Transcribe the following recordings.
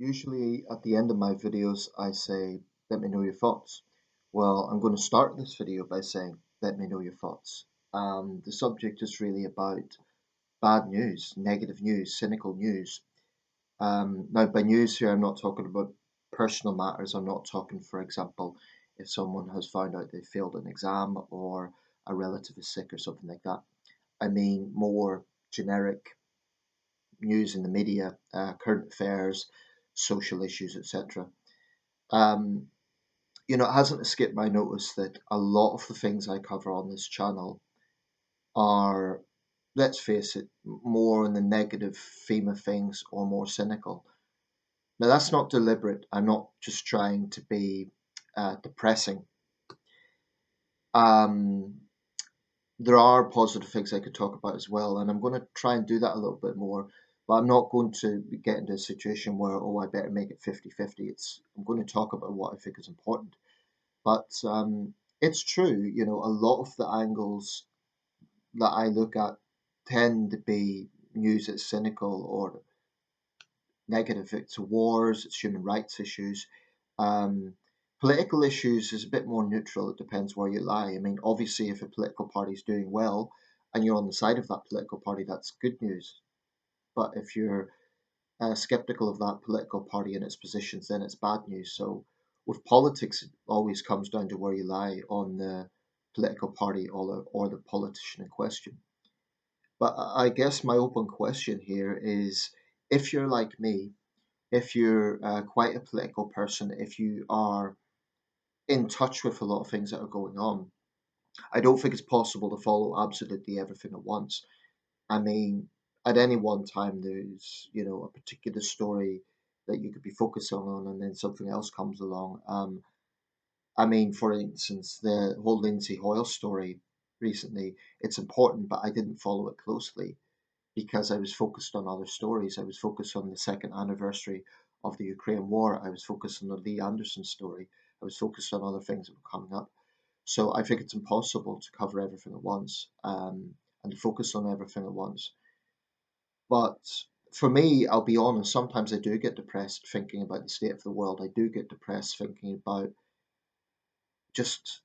Usually at the end of my videos, I say, let me know your thoughts. Well, I'm going to start this video by saying, let me know your thoughts. The subject is really about bad news, negative news, cynical news. Now, by news here, I'm not talking about personal matters. I'm not talking, for example, if someone has found out they failed an exam or a relative is sick or something like that. I mean more generic news in the media, current affairs, social issues, etc. Um, it hasn't escaped my notice that a lot of the things I cover on this channel are, let's face it, more in the negative theme of things or more cynical. Now, that's not deliberate. I'm not just trying to be depressing. Um, there are positive things I could talk about as well, and I'm going to try and do that a little bit more. But I'm not going to get into a situation where, oh, I better make it 50-50. I'm going to talk about what I think is important. But it's true, a lot of the angles that I look at tend to be news that's cynical or negative. It's wars, it's human rights issues. Um, Political issues is a bit more neutral. It depends where you lie. I mean, obviously, if a political party is doing well and you're on the side of that political party, that's good news. But if you're skeptical of that political party and its positions, then it's bad news. So with politics, it always comes down to where you lie on the political party or the politician in question. But I guess my open question here is, if you're like me, if you're quite a political person, if you are in touch with a lot of things that are going on, I don't think it's possible to follow absolutely everything at once. I mean, at any one time, there's a particular story that you could be focusing on, and then something else comes along. I mean, for instance, the whole Lindsay Hoyle story recently. It's important, but I didn't follow it closely because I was focused on other stories. I was focused on the second anniversary of the Ukraine war. I was focused on the Lee Anderson story. I was focused on other things that were coming up. So I think it's impossible to cover everything at once and to focus on everything at once. But for me, I'll be honest, sometimes I do get depressed thinking about the state of the world. I do get depressed thinking about just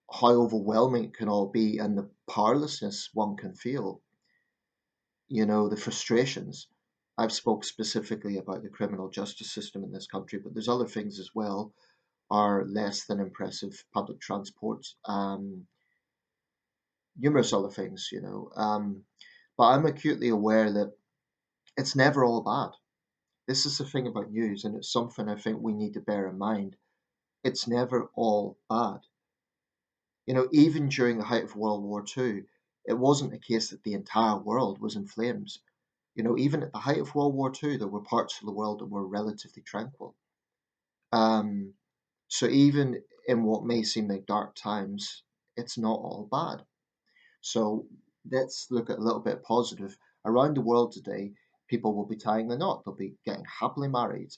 how overwhelming it can all be and the powerlessness one can feel, the frustrations. I've spoke specifically about the criminal justice system in this country, but there's other things as well, are less than impressive public transport, numerous other things, but I'm acutely aware that it's never all bad. This is the thing about news, and it's something I think we need to bear in mind. It's never all bad. Even during the height of World War II, it wasn't a case that the entire world was in flames. Even at the height of World War II, there were parts of the world that were relatively tranquil. Um, so even in what may seem like dark times, it's not all bad. So let's look at a little bit positive. Around the world today, people will be tying the knot. They'll be getting happily married,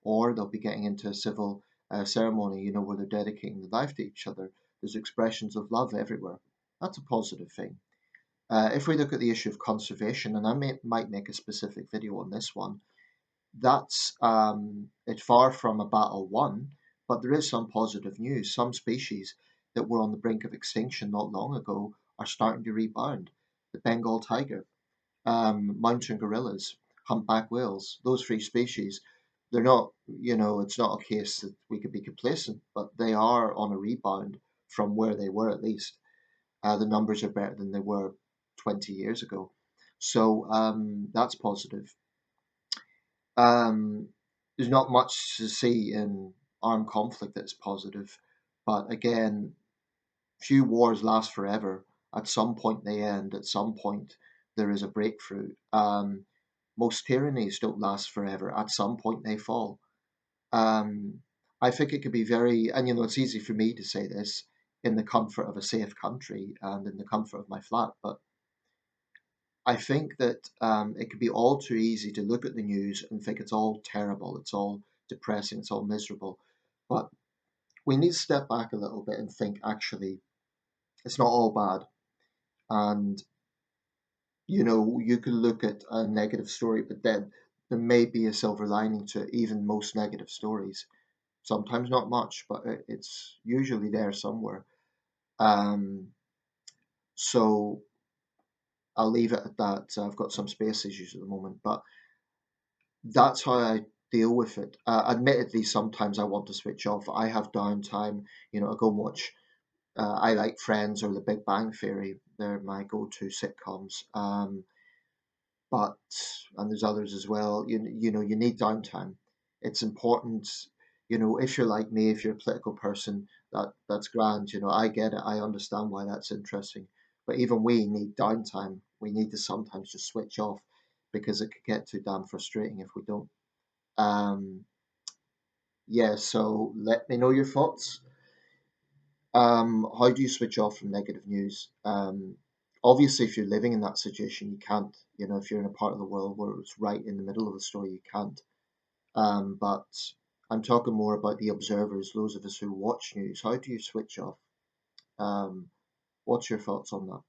or they'll be getting into a civil ceremony, where they're dedicating their life to each other. There's expressions of love everywhere. That's a positive thing. If we look at the issue of conservation, and might make a specific video on this one, that's it's far from a battle won, but there is some positive news. Some species that were on the brink of extinction not long ago are starting to rebound. The Bengal tiger, mountain gorillas, humpback whales, those three species, they're not, it's not a case that we could be complacent, but they are on a rebound from where they were at least. The numbers are better than they were 20 years ago. So that's positive. Um, there's not much to see in armed conflict that's positive, but again, few wars last forever. At some point they end. At some point there is a breakthrough. Most tyrannies don't last forever. At some point they fall. Um, I think it could be very, and it's easy for me to say this in the comfort of a safe country and in the comfort of my flat, but I think that it could be all too easy to look at the news and think it's all terrible, it's all depressing, it's all miserable. But we need to step back a little bit and think actually it's not all bad. And you can look at a negative story, but then there may be a silver lining to even most negative stories. Sometimes not much, but it's usually there somewhere. Um, so I'll leave it at that. I've got some space issues at the moment, but that's how I deal with it. Admittedly, sometimes I want to switch off. I have downtime. I go and watch. I like Friends or The Big Bang Theory. They're my go-to sitcoms. But and there's others as well. You need downtime. It's important. If you're like me, if you're a political person, that's grand. I get it. I understand why that's interesting. But even we need downtime. We need to sometimes just switch off because it could get too damn frustrating if we don't. Um, yeah. So let me know your thoughts. How do you switch off from negative news? Obviously, if you're living in that situation, you can't. If you're in a part of the world where it's right in the middle of the story, you can't. But I'm talking more about the observers, those of us who watch news. How do you switch off? Um, what's your thoughts on that?